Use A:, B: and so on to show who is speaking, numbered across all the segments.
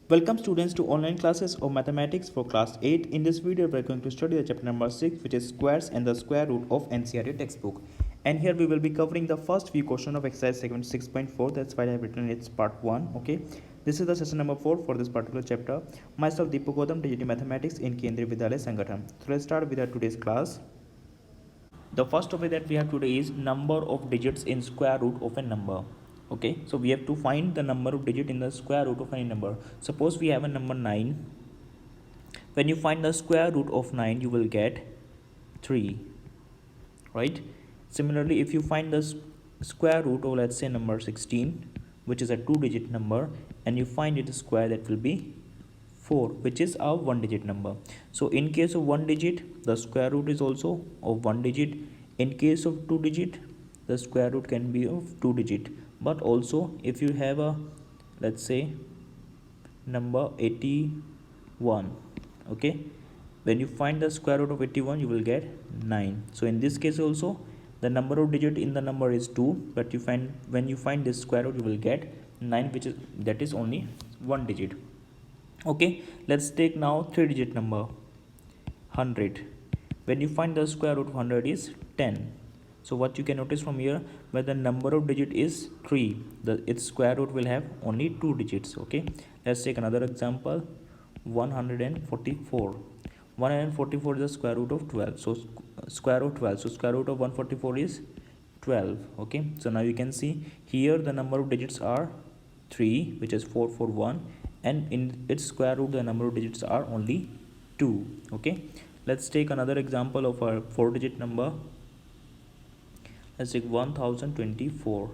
A: Welcome students to online classes of mathematics for class 8. In this video we are going to study the chapter number 6, which is squares and the square root of NCERT textbook. And here we will be covering the first few questions of exercise segment 6.4. That's why I have written it's part 1. Okay, this is the session number 4 for this particular chapter. Myself Deepak Gautam, DGT Mathematics in Kendriya Vidyalaya Sangathan. So let's start with our today's class. The first topic that we have today is number of digits in square root of a number. Okay, so we have to find the number of digit in the square root of any number. Suppose we have a number 9. When you find the square root of 9, you will get 3, right? Similarly, if you find the square root of, let's say, number 16, which is a 2-digit number, and you find it square, that will be 4, which is a 1-digit number. So in case of 1 digit, the square root is also of 1 digit. In case of 2 digit, the square root can be of 2 digit. But also if you have a, let's say, number 81, okay, when you find the square root of 81, you will get 9. So in this case also, the number of digit in the number is 2, but when you find this square root, you will get 9, which is only 1 digit. Okay, let's take now 3-digit number 100. When you find the square root of 100 is 10. So what you can notice from here, where the number of digit is 3, its square root will have only 2 digits. Okay, let's take another example. 144. 144 is the square root of 12. So square root 12. So square root of 144 is 12. Okay, so now you can see here the number of digits are 3, which is 441, and in its square root the number of digits are only 2. Okay, let's take another example of our 4-digit number. Let's take 1024.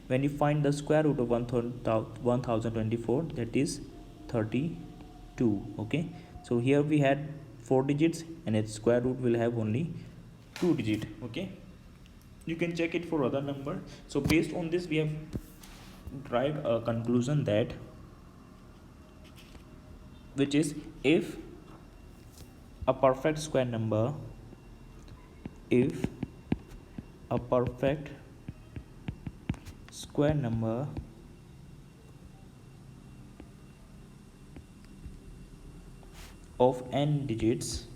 A: When you find the square root of 1024, that is 32. Okay, so here we had 4 digits and its square root will have only 2 digit. Okay, you can check it for other number. So based on this, we have derived a conclusion that, which is, if a perfect square number, if a perfect square number of n digits,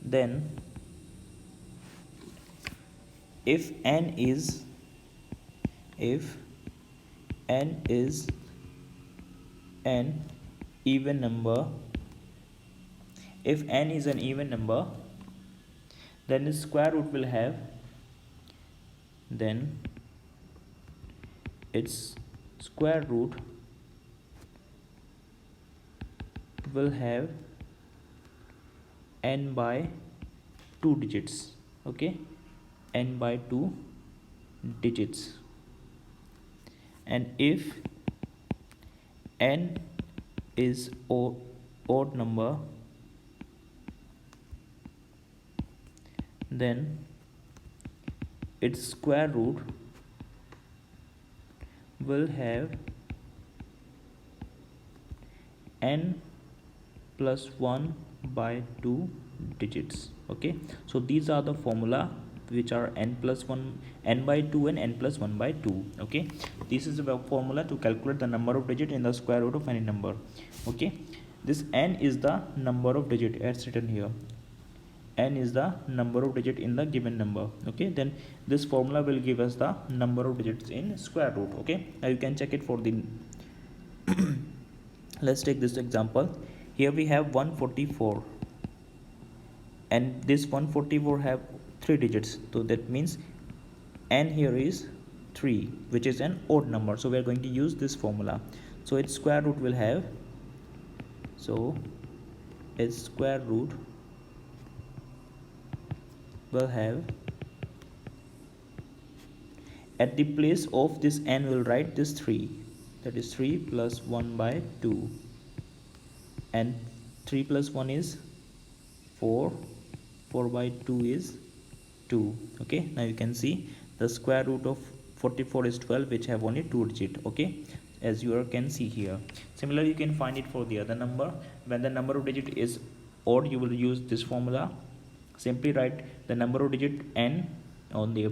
A: then if n is an even number, if n is an even number, then the square root will have, then its square root will have n by 2 digits. Okay, n by 2 digits. And if n is odd number, then its square root will have n plus 1 by 2 digits. Okay, so these are the formula which are n plus 1, n by 2 and n plus 1 by 2. Okay, this is the formula to calculate the number of digit in the square root of any number. Okay, this n is the number of digit as written here. N is the number of digit in the given number. Okay, then this formula will give us the number of digits in square root. Okay, now you can check it for the let's take this example. Here we have 144, and this 144 have 3 digits, so that means n here is 3, which is an odd number. So we are going to use this formula. So its square root will have, so its square root will have, at the place of this n will write this 3, that is 3 plus 1 by 2, and 3 plus 1 is 4, 4 by 2 is 2. Okay, now you can see the square root of 44 is 12, which have only 2 digit. Okay, as you can see here. Similarly, you can find it for the other number. When the number of digit is odd, you will use this formula. simply write the number of digit n on the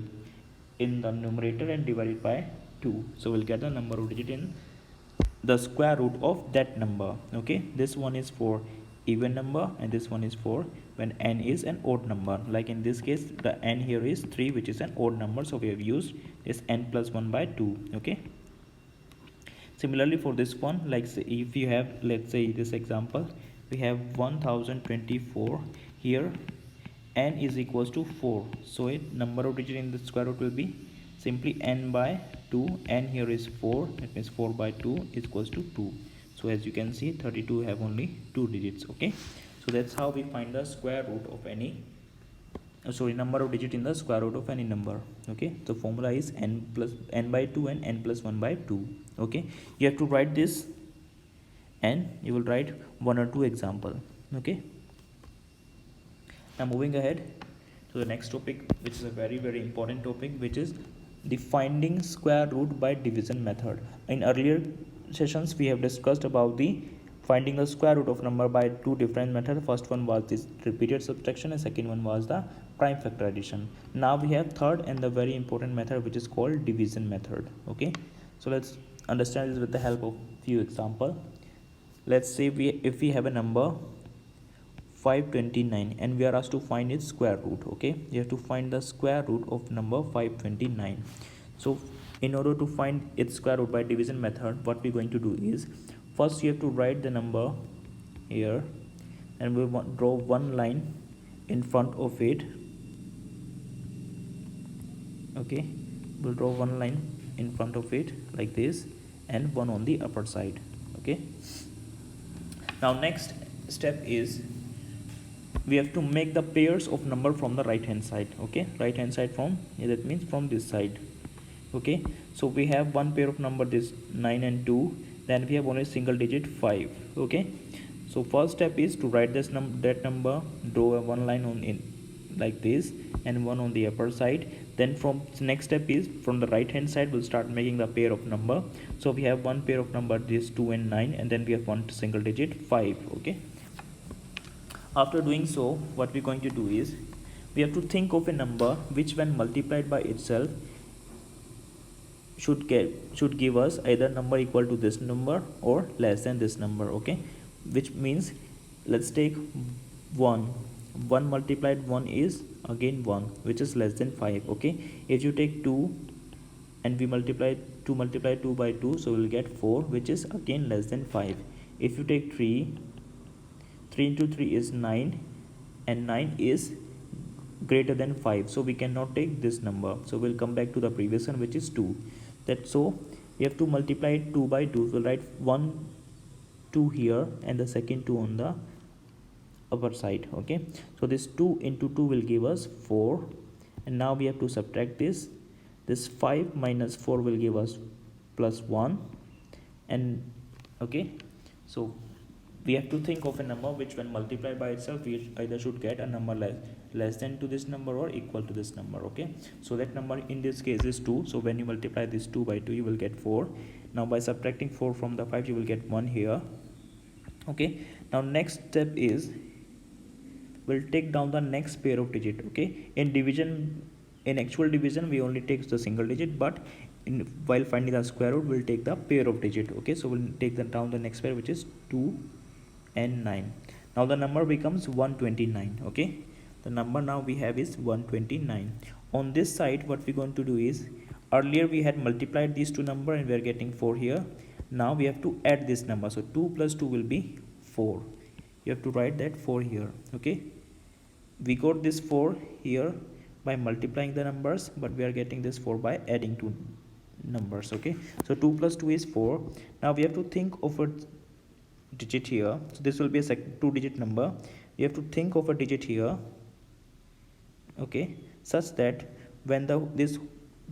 A: in the numerator and divide it by 2. So we'll get the number of digit in the square root of that number. Okay, this one is for even number and this one is for when n is an odd number. Like in this case the n here is 3, which is an odd number, so we have used this n plus 1 by 2. Okay, similarly for this one, like say if you have, let's say this example, we have 1024 here, n is equals to 4, so a number of digit in the square root will be simply n by 2. N here is 4, that means 4 by 2 is equals to 2. So as you can see 32 have only 2 digits. Okay, so that's how we find the square root of any number of digit in the square root of any number. Okay, so formula is n by 2 and n plus 1 by 2. Okay, you have to write this and you will write one or two example. Okay, now moving ahead to the next topic, which is a very important topic, which is the finding square root by division method. In earlier sessions we have discussed about the finding the square root of number by two different methods. First one was this repeated subtraction and second one was the prime factor addition. Now we have third and the very important method, which is called division method. Okay, so let's understand this with the help of few example. Let's say if we have a number 529 and we are asked to find its square root. Okay, you have to find the square root of number 529. So in order to find its square root by division method, what we're going to do is, first you have to write the number here and we'll draw one line in front of it. Okay, we'll draw one line in front of it like this and one on the upper side. Okay, now next step is we have to make the pairs of number from the right hand side. Okay, right hand side from, that means from this side. Okay, so we have one pair of number, this 9 and 2, then we have only single digit 5. Okay, so first step is to write this that number, draw one line on in like this and one on the upper side. Then from next step is from the right hand side we'll start making the pair of number. So we have one pair of number, this 2 and 9, and then we have one single digit 5. Okay, after doing so, what we're going to do is we have to think of a number which when multiplied by itself should give us either number equal to this number or less than this number. Okay, which means let's take 1 multiplied 1 is again 1, which is less than 5. Okay, if you take 2 and we multiply 2 by 2, so we'll get 4, which is again less than 5. If you take 3 into 3 is 9 and 9 is greater than 5, so we cannot take this number. So we'll come back to the previous one, which is 2. So we have to multiply 2 by 2. We'll write 1 2 here and the second 2 on the upper side. Okay, so this 2 into 2 will give us 4, and now we have to subtract this 5 minus 4 will give us plus 1. And okay, so we have to think of a number which when multiplied by itself we either should get a number less than to this number or equal to this number. Okay, so that number in this case is 2. So when you multiply this 2 by 2 you will get 4. Now by subtracting 4 from the 5 you will get 1 here. Okay, now next step is we'll take down the next pair of digit. Okay, in actual division we only take the single digit, but while finding the square root we'll take the pair of digit. Okay, so we'll take down the next pair, which is 2 and 9. Now the number becomes 129. Okay, the number now we have is 129. On this side what we're going to do is, earlier we had multiplied these two numbers and we are getting 4 here. Now we have to add this number, so 2 plus 2 will be 4. You have to write that 4 here. Okay, we got this 4 here by multiplying the numbers, but we are getting this 4 by adding two numbers. Okay, so 2 plus 2 is 4. Now we have to think of a digit here, so this will be a two digit number. We have to think of a digit here, okay, such that when this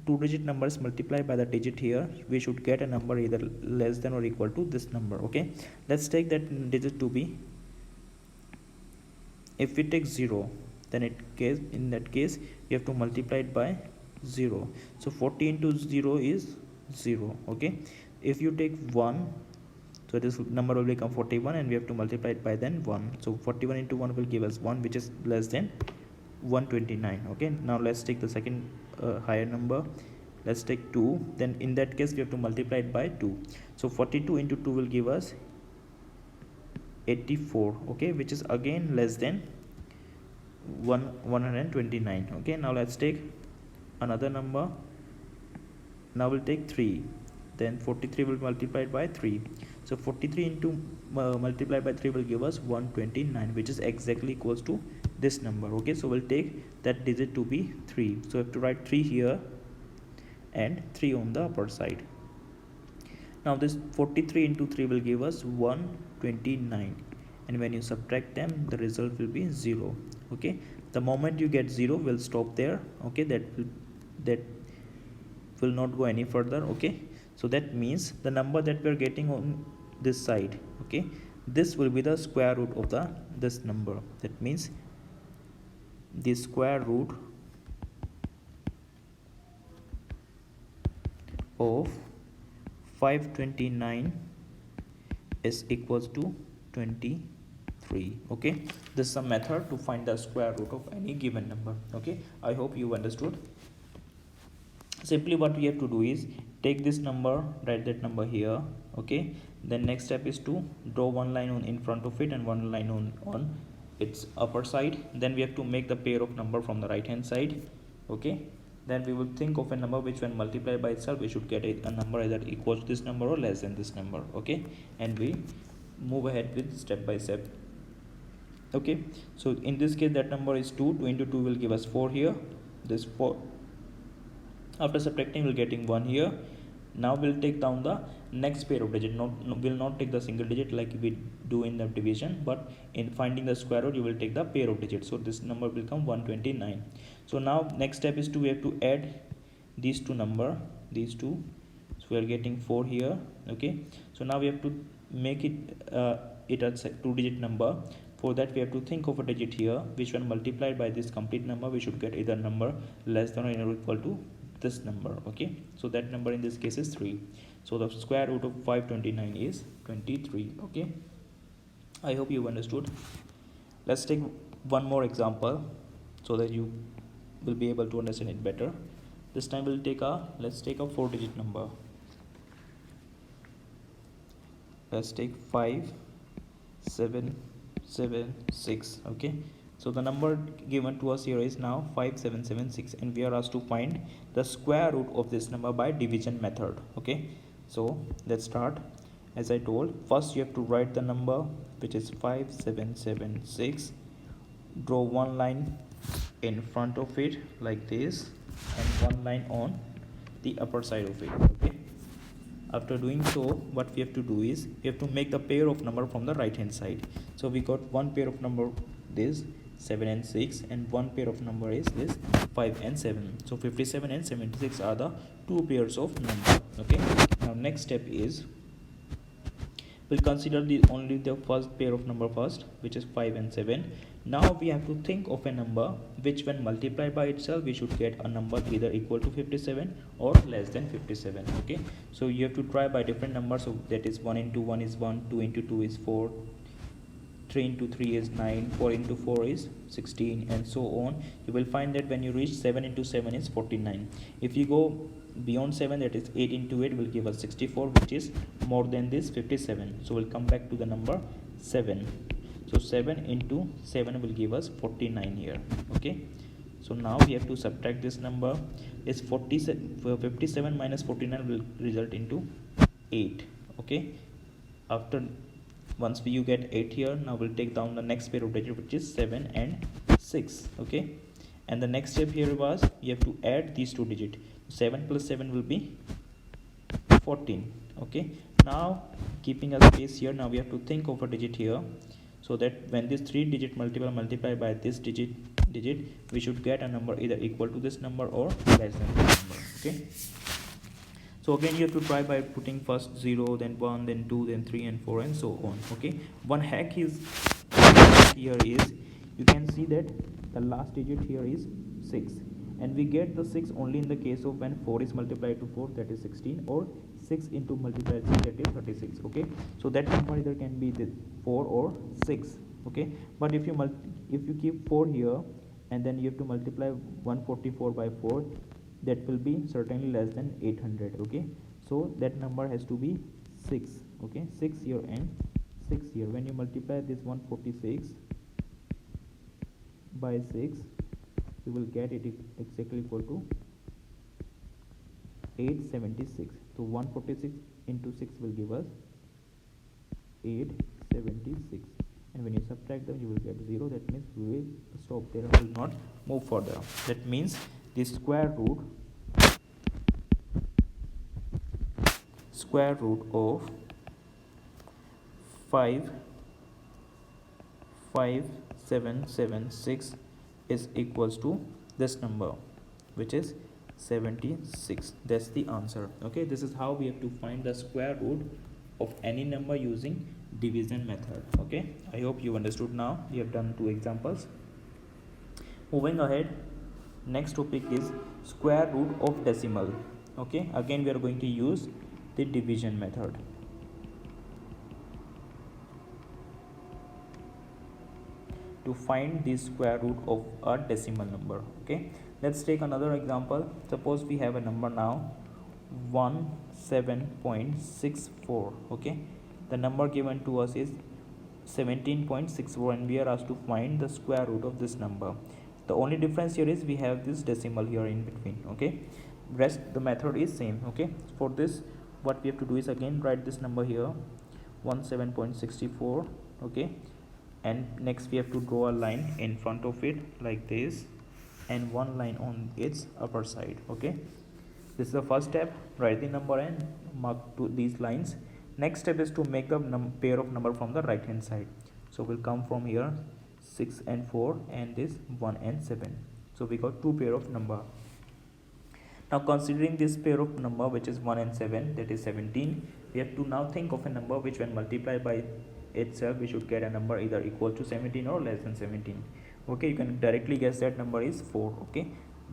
A: two digit number is multiplied by the digit here, we should get a number either less than or equal to this number. Okay, let's take that digit to be, if we take 0, then in that case you have to multiply it by 0. So 40 into 0 is 0. Okay, if you take 1, so this number will become 41 and we have to multiply it by then 1. So 41 into 1 will give us 1, which is less than 129. Okay, now let's take the second higher number. Let's take 2. Then in that case we have to multiply it by 2. So 42 into 2 will give us 84. Okay, which is again less than 129. Okay, now let's take another number. Now we'll take 3. Then 43 will multiply by 3. So 43 into multiplied by 3 will give us 129, which is exactly equals to this number. Okay, so we'll take that digit to be 3. So we have to write 3 here and 3 on the upper side. Now this 43 into 3 will give us 129, and when you subtract them the result will be 0. Okay, the moment you get 0 will stop there. Okay, that will not go any further. Okay, so that means the number that we are getting on this side, okay, this will be the square root of this number. That means the square root of 529 is equals to 23. Okay, this is a method to find the square root of any given number. Okay, I hope you understood. Simply what we have to do is take this number, write that number here. Okay, then next step is to draw one line on in front of it and one line on its upper side. Then we have to make the pair of number from the right hand side. Okay, then we will think of a number which when multiplied by itself we should get a number either equal to this number or less than this number. Okay, and we move ahead with step by step. Okay, so in this case that number is 2. 2 into 2 will give us 4 here. This 4, after subtracting we'll getting 1 here. Now we'll take down the next pair of digit. Will not take the single digit like we do in the division, but in finding the square root you will take the pair of digits. So this number will become 129. So now next step is to we have to add these two number, these two. So we are getting 4 here. Okay, so now we have to make it a 2-digit number. For that we have to think of a digit here which when multiplied by this complete number we should get either number less than or equal to this number. Okay, so that number in this case is 3. So the square root of 529 is 23. Okay, I hope you understood. Let's take one more example so that you will be able to understand it better. This time we'll take let's take a 4-digit number. Let's take 5776. Okay, so the number given to us here is now 5776, and we are asked to find the square root of this number by division method. Okay, so let's start. As I told, first you have to write the number which is 5776, draw one line in front of it like this and one line on the upper side of it. Okay, after doing so what we have to do is we have to make the pair of number from the right hand side. So we got one pair of number, this 7 and 6, and one pair of number is this 5 and 7. So 57 and 76 are the two pairs of number. Okay, now next step is we'll consider only the first pair of number first, which is 5 and 7. Now we have to think of a number which when multiplied by itself we should get a number either equal to 57 or less than 57. Okay, so you have to try by different numbers. So that is 1 into 1 is 1, 2 into 2 is 4, 3 into 3 is 9, 4 into 4 is 16, and so on. You will find that when you reach 7 into 7 is 49. If you go beyond 7, that is 8 into 8 will give us 64, which is more than this 57. So we'll come back to the number 7. So 7 into 7 will give us 49 here. Okay, so now we have to subtract this number. Is 57 minus 49 will result into 8. Okay, after once you get 8 here, now we'll take down the next pair of digits, which is 7 and 6. Okay, and the next step here was you have to add these two digits. 7 plus 7 will be 14. Okay, now keeping a space here, now we have to think of a digit here, so that when this 3-digit multiply by this digit we should get a number either equal to this number or less than this number. Okay, so again you have to try by putting first 0, then 1, then 2, then 3 and 4 and so on. Okay, one hack is here is you can see that the last digit here is 6, and we get the 6 only in the case of when 4 is multiplied to 4, that is 16, or 6 into multiplied 3, that is 36. Okay, so that number either can be the 4 or 6. Okay, but if you keep 4 here and then you have to multiply 144 by 4, that will be certainly less than 800. Okay, so that number has to be 6. Okay, 6 here and 6 here. When you multiply this 146 by 6, you will get it exactly equal to 876. So 146 into 6 will give us 876, and when you subtract them you will get 0. That means we will stop there and will not move further. That means the square root of 55776 is equals to this number, which is 76. That's the answer. Okay, this is how we have to find the square root of any number using division method. Okay, I hope you understood now. We have done 2 examples. Moving ahead, next topic is square root of decimal. Okay, again we are going to use the division method. To find the square root of a decimal number. Okay, let's take another example. Suppose we have a number now 17.64. okay, the number given to us is 17.64 and we are asked to find the square root of this number. The only difference here is we have this decimal here in between. Okay, rest the method is same. Okay, for this what we have to do is again write this number here 17.64. okay, and next we have to draw a line in front of it like this and one line on its upper side. Okay, this is the first step. Write the number and mark to these lines. Next step is to make a pair of number from the right hand side. So we'll come from here 6 and 4 and this 1 and 7. So we got 2 pair of number. Now considering this pair of number which is 1 and 7, that is 17, we have to now think of a number which when multiplied by itself we should get a number either equal to 17 or less than 17. Okay, you can directly guess that number is 4. Okay,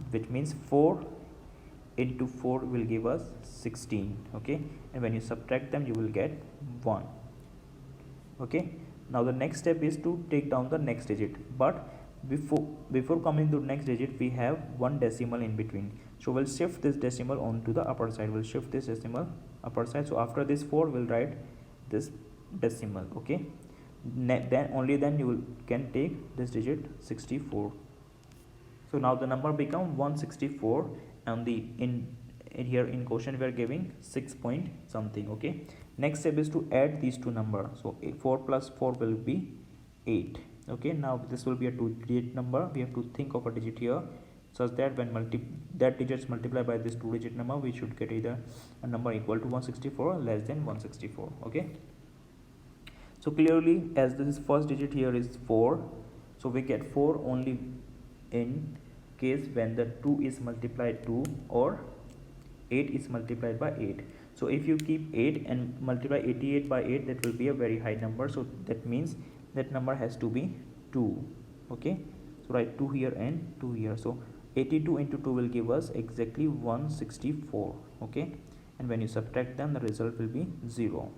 A: which means 4 into 4 will give us 16. Okay, and when you subtract them you will get 1. Okay, now the next step is to take down the next digit, but before coming to the next digit we have one decimal in between. So we'll shift this decimal onto the upper side. We'll shift this decimal upper side. So after this 4 we'll write this decimal. Okay, then only then you can take this digit 64. So now the number become 164 and the in here in quotient we are giving 6 point something. Okay, next step is to add these two numbers. So 4 plus 4 will be 8. Okay, now this will be a 2-digit number. We have to think of a digit here such that when that digits multiply by this 2-digit number we should get either a number equal to 164 or less than 164. Okay, so clearly as this first digit here is 4, so we get 4 only in case when the 2 is multiplied 2 or 8 is multiplied by 8. So if you keep 8 and multiply 88 by 8, that will be a very high number. So that means that number has to be 2. Okay, so write 2 here and 2 here. So 82 into 2 will give us exactly 164. Okay, and when you subtract them the result will be 0.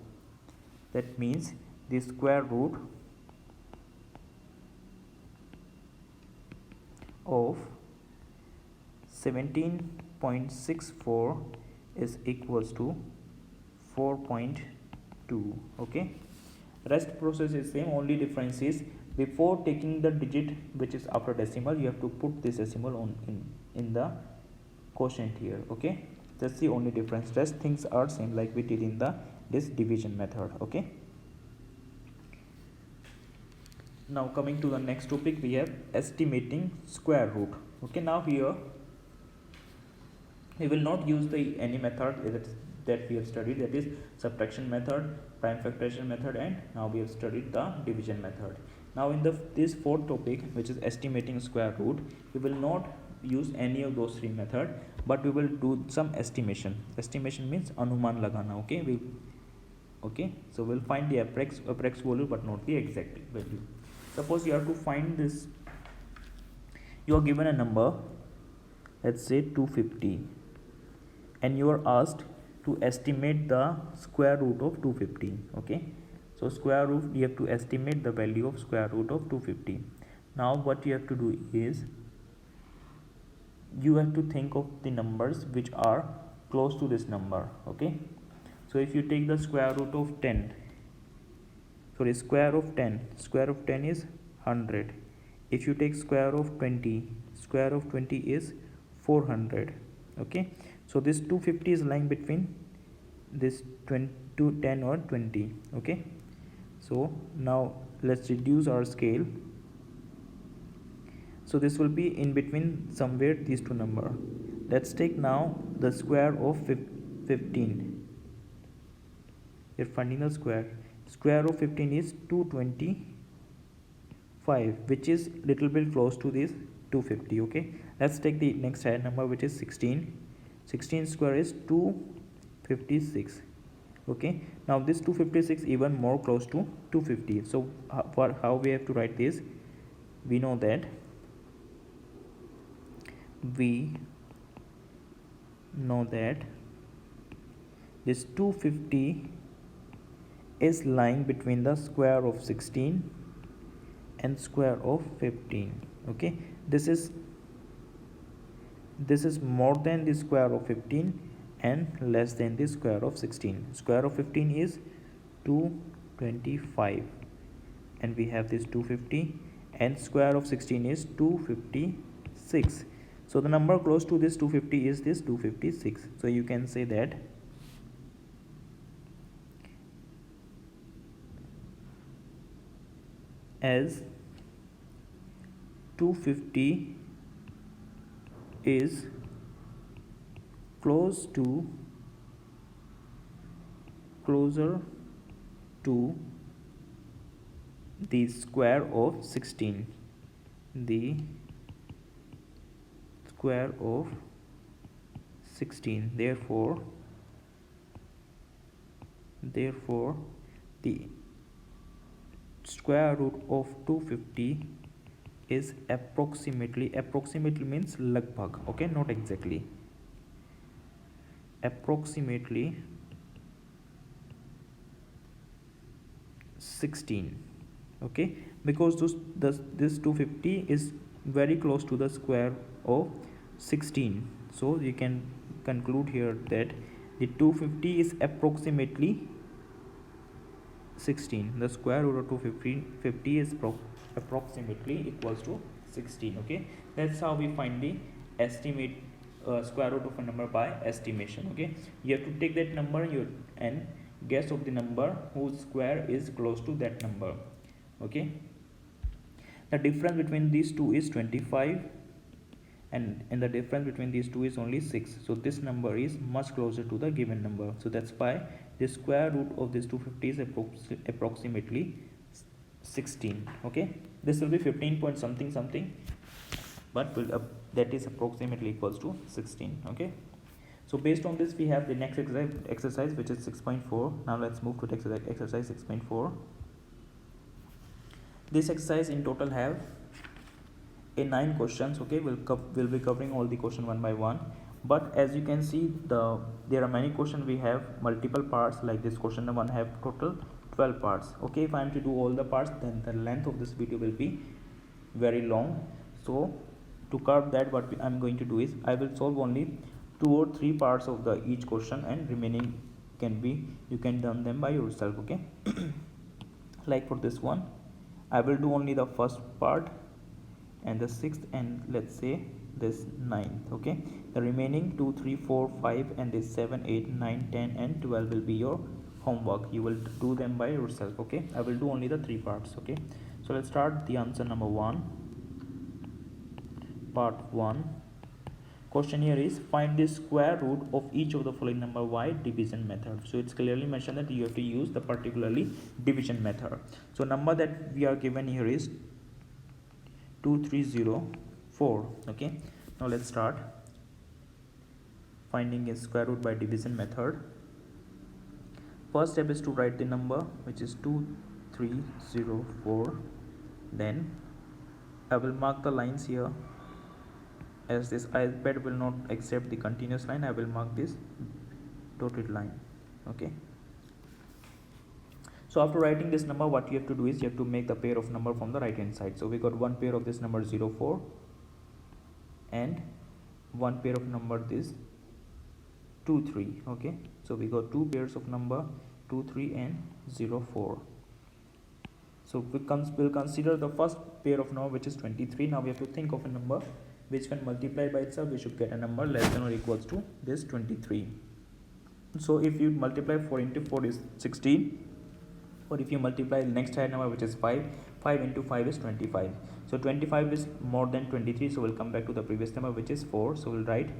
A: That means the square root of 17.64 is equals to 4.2. Okay, rest process is same, only difference is before taking the digit which is after decimal you have to put this decimal on in the quotient here. Okay, that's the only difference. Rest things are same like we did in this division method. Okay, now coming to the next topic, we have estimating square root. Okay, now here we will not use any method that we have studied, that is subtraction method, prime factorization method, and now we have studied the division method. Now in this fourth topic, which is estimating square root, we will not use any of those 3 methods, but we will do some estimation. Estimation means anuman lagana. Okay, so we'll find the approx value but not the exact value. Suppose you have to find this, you are given a number, let's say 250, and you are asked to estimate the square root of 250. Okay, so square root, you have to estimate the value of square root of 250. Now what you have to do is you have to think of the numbers which are close to this number. Okay, so if you take the square root of 10, sorry, square of 10 is 100. If you take square of 20, square of 20 is 400. Okay, so this 250 is lying between this 20 to 10 or 20. Okay, so now let's reduce our scale. So this will be in between somewhere these two number. Let's take now the square of 15. We're finding the square. Square of 15 is 225, which is little bit close to this 250. Okay, let's take the next higher number, which is 16. 16 square is 256. Okay, now this 256 even more close to 250. So for how we have to write this, we know that this 250 is lying between the square of 16 and square of 15. Okay, this is more than the square of 15 and less than the square of 16. Square of 15 is 225 and we have this 250, and square of 16 is 256. So the number close to this 250 is this 256. So you can say that as 250 is closer to the square of 16, the square of 16. Therefore the square root of 250 is approximately means lagbhag. Okay, not exactly, approximately 16. Okay, because this 250 is very close to the square of 16, so you can conclude here that the 250 is approximately 16. The square root of 250 is approximately equals to 16. Okay, that's how we find the estimate square root of a number by estimation. Okay, you have to take that number and guess of the number whose square is close to that number. Okay, the difference between these two is 25, and the difference between these two is only 6. So this number is much closer to the given number. So that's why the square root of this 250 is approximately 16. Okay, this will be 15 point something, but that is approximately equals to 16. Okay, so based on this we have the next exercise which is 6.4. Now let's move to the exercise 6.4. This exercise in total have 9 questions. Okay, we'll be covering all the question one by one, but as you can see there are many questions. We have multiple parts, like this question number 1 have total 12 parts. Okay, if I am to do all the parts, then the length of this video will be very long. So to curb that, what I'm going to do is I will solve only 2 or 3 parts of the each question, and remaining you can done them by yourself. Okay, like for this one I will do only the first part and the 6th, and let's say this 9th. Okay, the remaining 2, 3, 4, 5 and this 7, 8, 9, 10 and 12 will be your homework. You will do them by yourself. Okay, I will do only the 3 parts. Okay, so let's start the answer number 1. Part 1 question here is find the square root of each of the following number by division method. So it's clearly mentioned that you have to use the particularly division method. So number that we are given here is 2304. Okay, now let's start finding a square root by division method. First step is to write the number, which is 2304. Then I will mark the lines here. As this iPad will not accept the continuous line, I will mark this dotted line. Okay, so after writing this number, what you have to do is you have to make the pair of number from the right hand side. So we got one pair of this number 04 and one pair of number this 2 3. Okay, so we got two pairs of number 2 3 and 0 4. So we'll consider the first pair of number, which is 23. Now we have to think of a number which when multiplied by itself we should get a number less than or equals to this 23. So if you multiply 4 into 4 is 16, or if you multiply the next higher number, which is 5 into 5 is 25. So 25 is more than 23, so we'll come back to the previous number, which is 4. So we'll write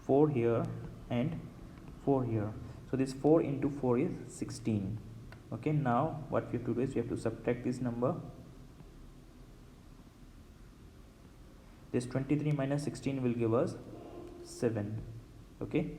A: 4 here and 4 here. So this 4 into 4 is 16. Okay, now what we have to do is we have to subtract this number. This 23 minus 16 will give us 7. Okay,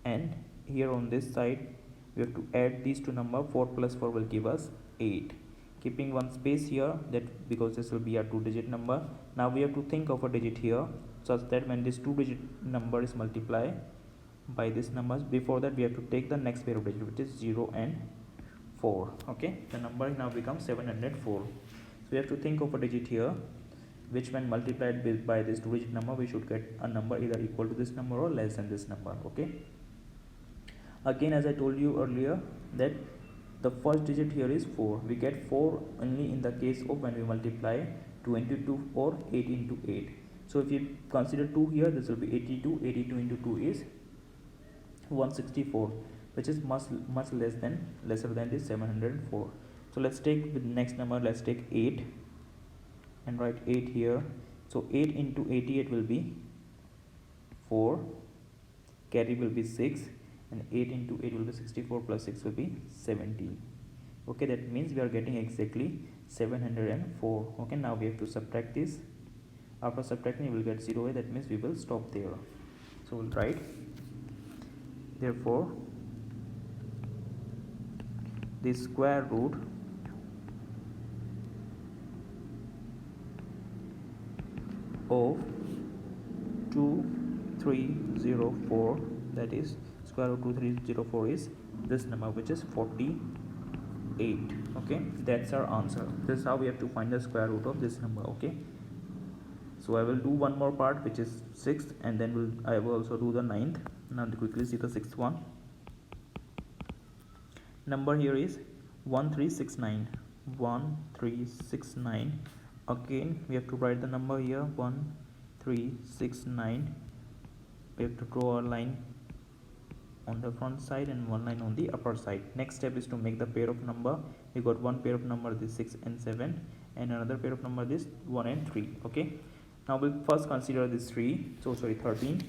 A: and here on this side we have to add these two numbers. 4 plus 4 will give us 8, keeping one space here, that because this will be a 2-digit number. Now we have to think of a digit here such that when this 2-digit number is multiplied by this numbers, before that we have to take the next pair of digits, which is 0 and 4. Okay, the number now becomes 704. So we have to think of a digit here which when multiplied by this 2-digit number we should get a number either equal to this number or less than this number. Okay, again as I told you earlier that the first digit here is 4. We get 4 only in the case of when we multiply 2 into 2 or 8 into 8. So if you consider 2 here, this will be 82. 82 into 2 is 164, which is much lesser than this 704. So let's take the next number. Let's take 8 and write 8 here. So 8 into 88 will be 4, carry will be 6, and 8 into 8 will be 64, plus 6 will be 70. Okay, that means we are getting exactly 704. Okay, now we have to subtract this. After subtracting we will get 0. That means we will stop there. So we'll write, therefore the square root of 2304, that is square root 2304 is this number, which is 48. Okay, that's our answer. This is how we have to find the square root of this number. Okay, so I will do one more part, which is 6th, and then I will also do the 9th. Now to quickly see the 6th one. Number here is 1369. 1369. Again we have to write the number here, 1369. We have to draw a line on the front side and one line on the upper side. Next step is to make the pair of number. We got one pair of number, this 6 and 7, and another pair of number, this 1 and 3. Okay, now we'll first consider this 13.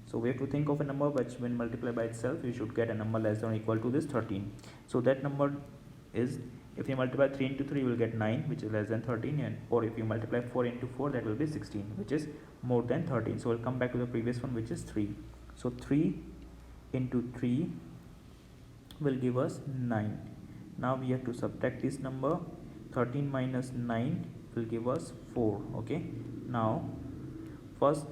A: So we have to think of a number which when multiplied by itself we should get a number less than or equal to this 13. So that number is, if you multiply 3 into 3 you will get 9, which is less than 13, and or if you multiply 4 into 4 that will be 16, which is more than 13. So we'll come back to the previous one, which is 3. So 3 into 3 will give us 9. Now we have to subtract this number. 13 minus 9 will give us 4. Okay, now first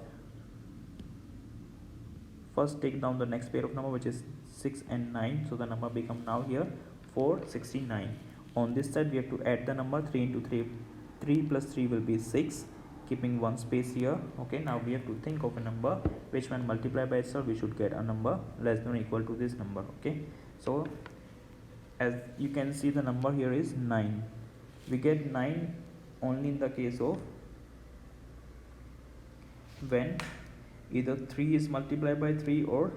A: take down the next pair of number, which is 6 and 9. So the number become now here 469. On this side we have to add the number 3 into 3. 3 plus 3 will be 6, keeping one space here. Okay, now we have to think of a number which when multiplied by itself we should get a number less than or equal to this number. Okay, so as you can see the number here is 9. We get 9 only in the case of when either 3 is multiplied by 3 or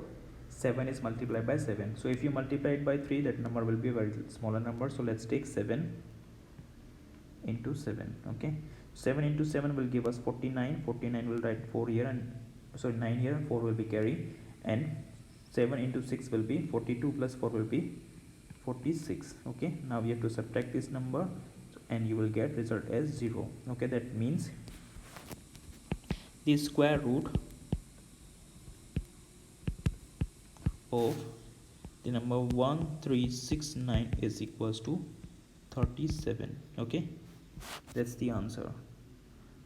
A: 7 is multiplied by 7. So if you multiply it by 3, that number will be a very smaller number. So let's take 7 into 7. Okay, 7 into 7 will give us 49. 49 will write 4 here, and sorry 9 here, 4 will be carry, and 7 into 6 will be 42, plus 4 will be 46. Okay, now we have to subtract this number and you will get result as 0. Okay, that means the square root of the number 1369 is equals to 37. Okay, that's the answer.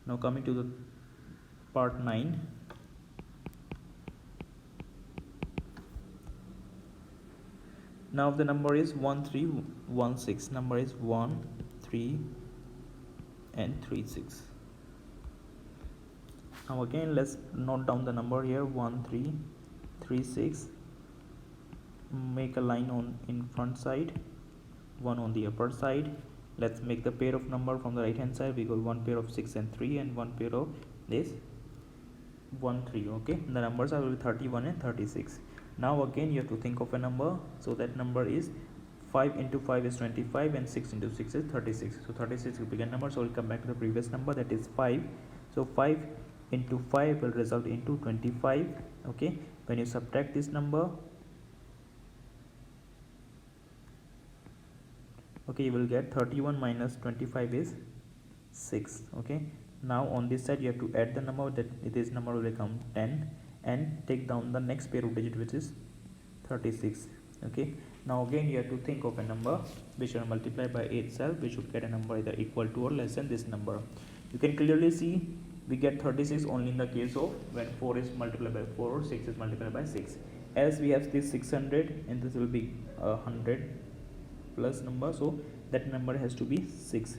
A: Now coming to the part 9. Now the number is 1316. Number is 1 3 and 36. Now again let's note down the number here, 1336. Make a line on in front side, one on the upper side. Let's make the pair of number from the right hand side. We got one pair of 6 and 3 and one pair of this 1 3. Okay, the numbers are will be 31 and 36. Now again you have to think of a number. So that number is 5 into 5 is 25 and 6 into 6 is 36. So 36 will be a number. So we'll come back to the previous number, that is 5. So 5 into 5 will result into 25. Okay, when you subtract this number, okay, you will get 31 minus 25 is 6. Okay, now on this side you have to add the number, that this number will become 10, and take down the next pair of digit, which is 36. Okay, now again you have to think of a number which will multiply by itself. We should get a number either equal to or less than this number. You can clearly see we get 36 only in the case of when 4 is multiplied by 4 or 6 is multiplied by 6. As we have this 600 and this will be 100 plus number, so that number has to be 6.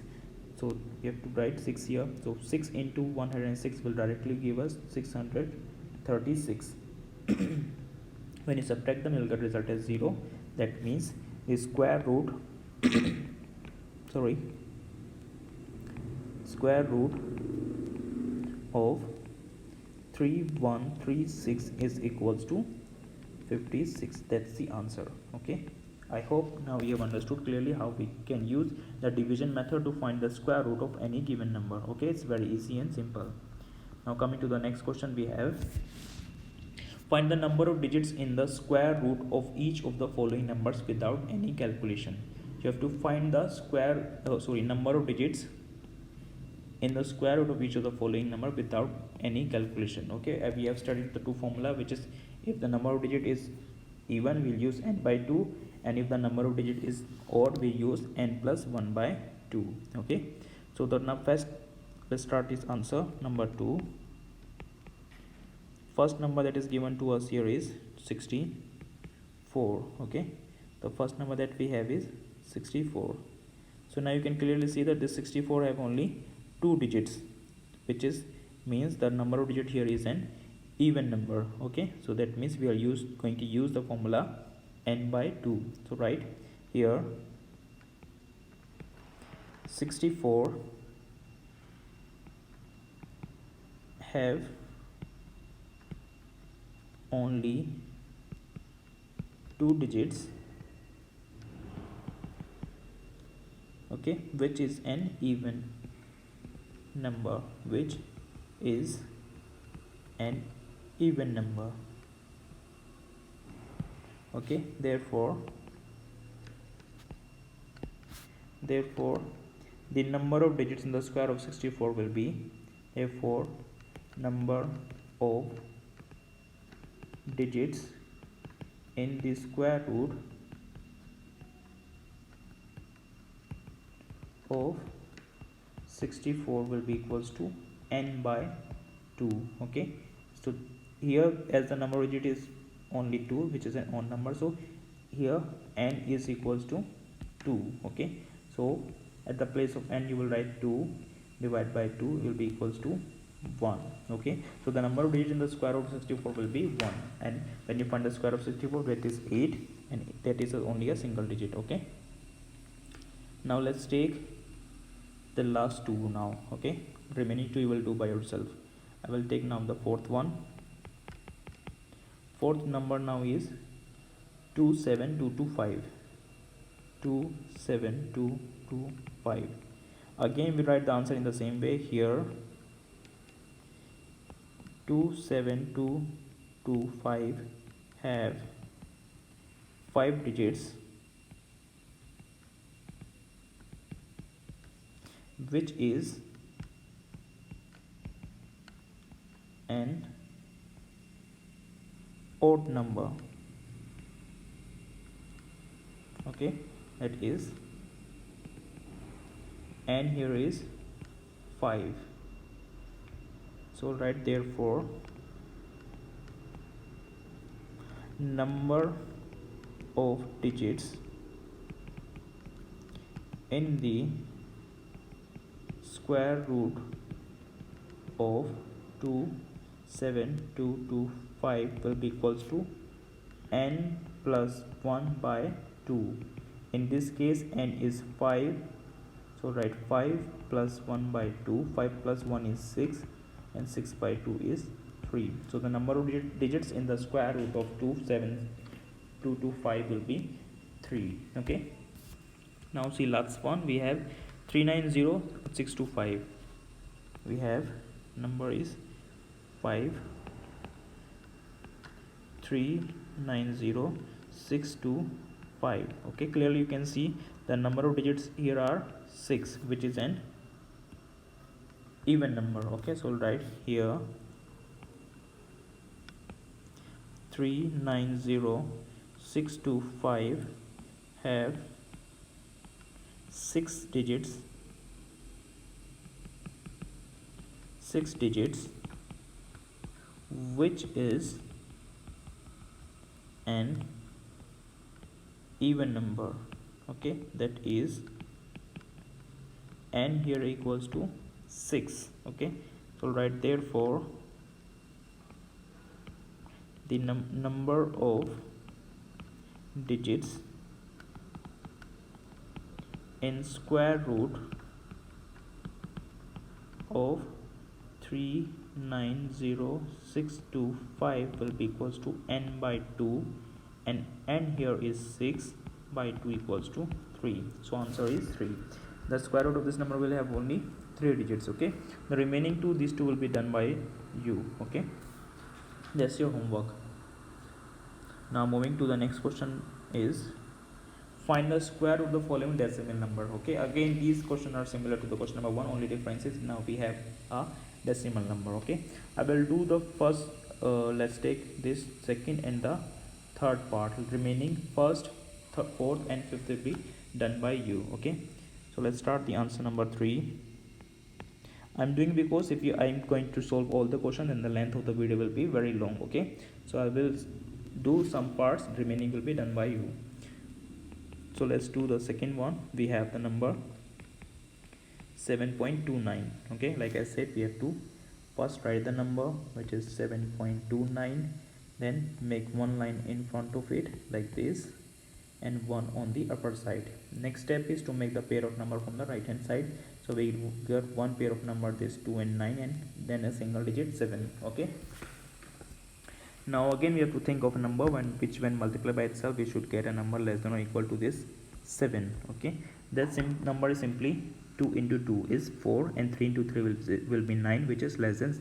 A: So you have to write 6 here. So 6 into 106 will directly give us 636. When you subtract them, you will get result as 0. That means the square root square root of 3136 is equals to 56. That's the answer. Okay, I hope now you have understood clearly how we can use the division method to find the square root of any given number. Okay, it's very easy and simple. Now coming to the next question, we have find the number of digits in the square root of each of the following numbers without any calculation. You have to find the number of digits in the square root of each of the following number without any calculation. Okay, we have studied the two formula, which is if the number of digit is even, we'll use n by 2, and if the number of digit is odd, we use n plus 1 by 2. Okay, so now first let's start this answer number 2. First number that is given to us here is 64. Okay, the first number that we have is 64. So now you can clearly see that this 64 have only 2 digits, which is means the number of digit here is an even number. Okay, so that means we are going to use the formula n by 2. So right here 64 have only 2 digits, okay, which is an even number, okay. Therefore the number of digits in the square of 64 will be, therefore number of digits in the square root of 64 will be equals to n by 2. Okay, so here as the number of digit is only 2, which is an odd number, so here n is equals to 2. Okay, so at the place of n you will write 2 divided by 2 will be equals to 1. Okay, so the number of digits in the square root of 64 will be 1, and when you find the square of 64, that is 8, and that is only a single digit. Okay, now let's take the last two now. Okay, remaining two you will do by yourself. I will take now the fourth one. Fourth number now is 27225. 27225. Again we write the answer in the same way. Here 27225 have 5 digits, which is an odd number. Okay, that is, and here is 5. So right, therefore number of digits in the square root of 27225 will be equals to n plus 1 by 2. In this case n is 5, so write 5 plus 1 by 2. 5 plus 1 is 6 and 6 by 2 is 3. So the number of digits in the square root of 27225 will be 3. Okay, now see last one. We have 390625. we have number is 5390625. okay, clearly you can see the number of digits here are 6, which is an even number. okay, so we'll write here 390625 have 6 digits, which is an even number. okay, that is n here equals to 6. okay, so write therefore the number of digits in square root of 390625 will be equals to n by 2, and n here is 6 by 2 equals to 3. so answer is 3. The square root of this number will have only 3 digits. okay, the remaining two, these two will be done by you. okay, that's your homework. Now moving to the next question is find the square root of the following decimal number. okay, again these questions are similar to the question number 1, only difference is now we have a decimal number. okay, I will do the first, let's take this second and the third part. Remaining first, fourth and fifth will be done by you. okay, so let's start the answer number 3. I'm doing because if I'm going to solve all the questions, then the length of the video will be very long. okay, so I will do some parts, remaining will be done by you. So let's do the second one. We have the number 7.29. okay, like I said, we have to first write the number, which is 7.29, then make one line in front of it like this and one on the upper side. Next step is to make the pair of number from the right hand side. So we get one pair of number, this 2 and 9, and then a single digit 7. okay, now again we have to think of a number which when multiplied by itself we should get a number less than or equal to this 7. okay, that number is simply 2 into 2 is 4 and 3 into 3 will be 9, which is less than,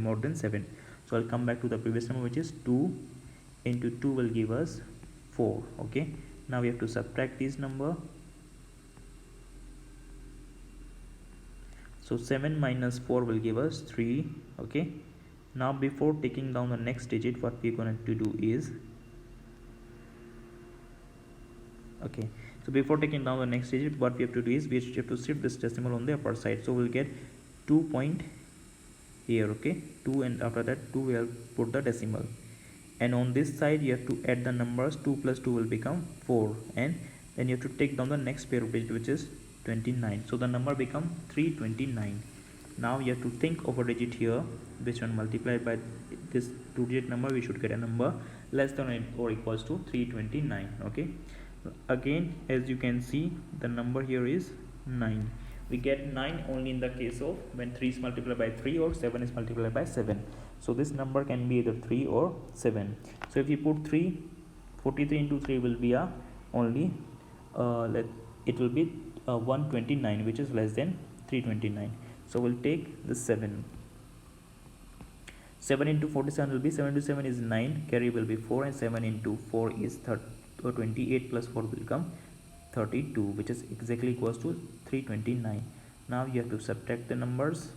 A: more than 7. so I'll come back to the previous number, which is 2 into 2 will give us 4. okay, now we have to subtract this number. So 7 minus 4 will give us 3. okay, now before taking down the next digit, what we're going to do is, okay, so before taking down the next digit, what we have to do is we have to shift this decimal on the upper side. So we'll get 2 point here. okay, 2, and after that 2 we will put the decimal, and on this side you have to add the numbers. 2 plus 2 will become 4, and then you have to take down the next pair of digits, which is 29. so the number become 329. now you have to think of a digit here, which when multiplied by this 2-digit number we should get a number less than or equals to 329. okay, again as you can see the number here is 9. We get 9 only in the case of when 3 is multiplied by 3 or 7 is multiplied by 7. So this number can be either 3 or 7. So if you put 3, 43 into 3 will be a only it will be 129, which is less than 329. So we'll take the 7. 7 into 47 will be 7 into 7 is 9, carry will be 4, and 7 into 4 is 28 plus 4 will become 32, which is exactly equals to 329. Now you have to subtract the numbers.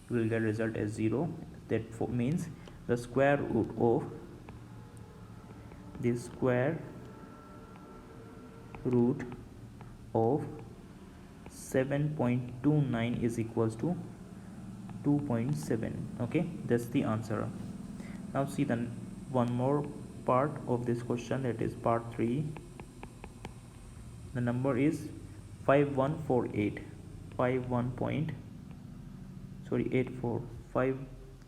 A: You will get result as 0. That means the square root of the square root of 7.29 is equals to 2.7. okay, that's the answer. Now see the one more part of this question, that is part 3. The number is 5148. 84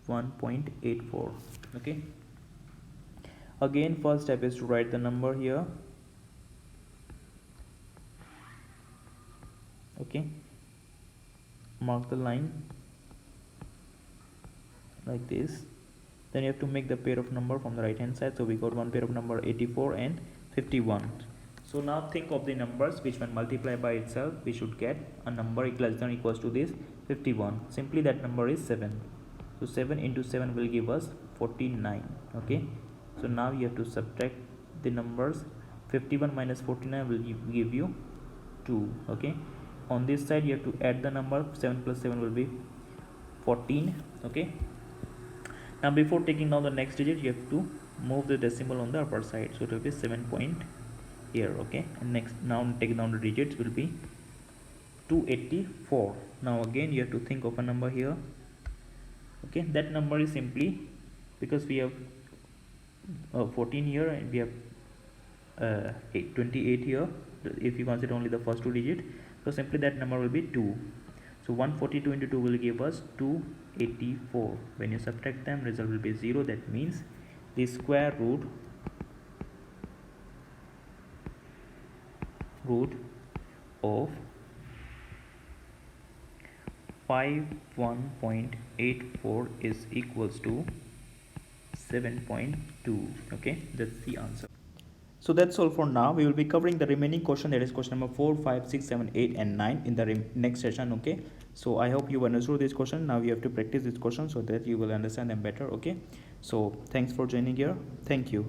A: 1.84. Okay, again first step is to write the number here. Okay, mark the line like this. Then you have to make the pair of number from the right hand side. So we got one pair of number 84 and 51. So now think of the numbers which when multiplied by itself we should get a number less than or equals to this 51. Simply that number is 7. So 7 into 7 will give us 49. Okay, so now you have to subtract the numbers. 51 minus 49 will give you 2. Okay, on this side you have to add the number. 7 plus 7 will be 14. Okay, now before taking down the next digit you have to move the decimal on the upper side, so it will be 7 point here. Okay, and next now taking down the digits will be 284. Now again you have to think of a number here. Okay, that number is simply because we have 14 here and we have 28 here, if you consider only the first two digits, so simply that number will be 2. So 142 into 2 will give us 284. When you subtract them, result will be 0. That means the square root of 51.84 is equals to 7.2. Okay, that's the answer. So that's all for now. We will be covering the remaining question, that is question number 4, 5, 6, 7, 8 and 9 in the next session. Okay, so I hope you understood this question. Now you have to practice this question so that you will understand them better. Okay, so thanks for joining here. Thank you.